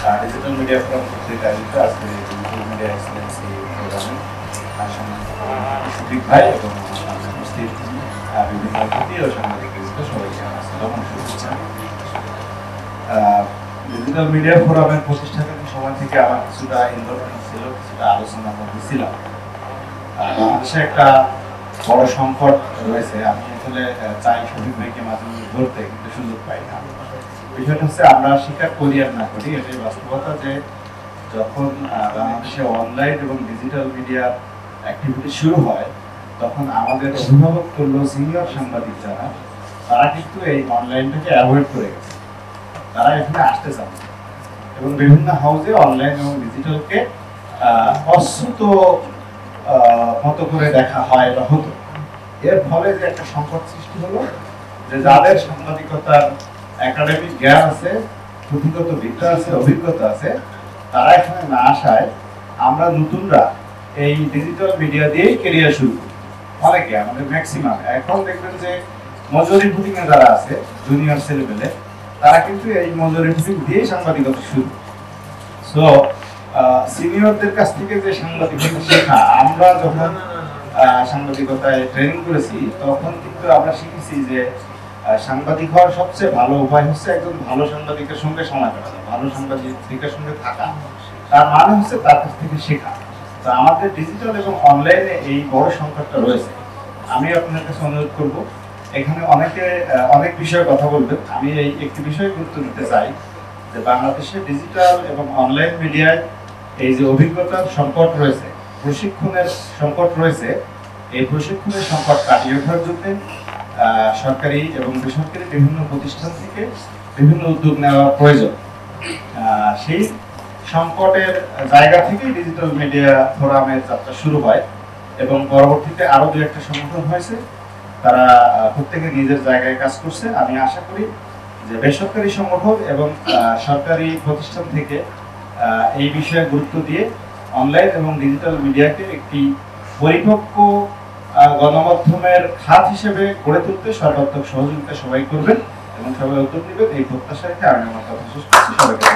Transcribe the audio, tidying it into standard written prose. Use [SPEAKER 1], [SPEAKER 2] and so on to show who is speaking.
[SPEAKER 1] Digital media forum কর্তৃক আয়োজিত আজকে ডিজিটাল মিডিয়া এক্সেলেন্সি প্রোগ্রামে সুদীপ ভাই এবং উপস্থিত বিভিন্ন অতিথি ও সাংবাদিক সবাইকে আসসালামু আলাইকুম। ডিজিটাল মিডিয়া ফোরামের প্রতিষ্ঠাকালীন সময় থেকে আমার কিছুটা ইনভলভমেন্ট ছিল, কিছুটা আলোচনার মধ্যে ছিলাম। বাংলাদেশে একটা বড় সংকট রয়েছে। আমি আসলে চাই শফিক ভাইকে মাঝে মাঝে ধরতে, কিন্তু সুযোগ পাই না। বিষয়টা হচ্ছে আমরা স্বীকার করি আর না করি, এটাই বাস্তবতা যে যখন বাংলাদেশে অনলাইন এবং ডিজিটাল মিডিয়ার অ্যাক্টিভিটি শুরু হয়, তখন আমাদের অভিভাবক তুল্য সিনিয়র সাংবাদিক যারা, তারা কিন্তু এই অনলাইনটাকে অ্যাভয়েড করে গেছে। তারা এখানে আসতে চান এবং বিভিন্ন হাউসে অনলাইন এবং ডিজিটালকে অশ্রুত মতো করে দেখা হয় বা হতো। এর ফলে যে একটা সংকট সৃষ্টি হলো, যে যাদের সাংবাদিকতার একাডেমিক জ্ঞান আছে, পুঁথিগত বিদ্যা আছে, অভিজ্ঞতা আছে, তারা এখানে না আসায় আমরা নতুনরা এই ডিজিটাল মিডিয়া দিয়েই কেরিয়ার শুরু করি। অনেকে, আমাদের ম্যাক্সিমাম এখন দেখবেন যে মজুরি ফুটিং এ যারা আছে, জুনিয়র ছেলেপেলে, তারা কিন্তু এই মজুরি ফুটিং দিয়েই সাংবাদিকতা শুরু। সো সিনিয়রদের কাছ থেকে যে সাংবাদিকতা শেখা, আমরা যখন সাংবাদিকতায় ট্রেনিং করেছি, তখন কিন্তু আমরা শিখেছি যে সাংবাদিক হওয়ার সবচেয়ে ভালো উপায় হচ্ছে একজন ভালো সাংবাদিকের সঙ্গে সময় কাটানো, ভালো সাংবাদিকের সঙ্গে থাকা। তার মানে হচ্ছে তার কাছ থেকে শেখা। তো আমাদের ডিজিটাল এবং অনলাইনে এই বড় সংকটটা রয়েছে। আমি আপনার কাছে অনুরোধ করব, এখানে অনেকে অনেক বিষয়ে কথা বলবেন, আমি এই একটি বিষয়ে গুরুত্ব দিতে চাই যে বাংলাদেশে ডিজিটাল এবং অনলাইন মিডিয়ায় এই যে অভিজ্ঞতার সংকট রয়েছে, প্রশিক্ষণের সংকট রয়েছে, এই প্রশিক্ষণের সংকট কাটিয়ে ওঠার জন্য সরকারি এবং বেসরকারি বিভিন্ন প্রতিষ্ঠান থেকে বিভিন্ন উদ্যোগ নেওয়া প্রয়োজন। সেই সংকটের জায়গা থেকেই ডিজিটাল মিডিয়া ফোরামের যাত্রা শুরু হয় এবং পরবর্তীতে আরো দু একটা সংগঠন হয়েছে, তারা প্রত্যেকে নিজের জায়গায় কাজ করছে। আমি আশা করি যে বেসরকারি সংগঠন এবং সরকারি প্রতিষ্ঠান থেকে এই বিষয়ে গুরুত্ব দিয়ে অনলাইন এবং ডিজিটাল মিডিয়াকে একটি পরিপক্ক গণমাধ্যমের খাত হিসেবে গড়ে তুলতে সর্বাত্মক সহযোগিতা সবাই করবেন এবং সবাই উদ্যোগ নেবেন, এই প্রত্যাশা রেখে আমি আমার কথা শেষ করছি। সবাইকে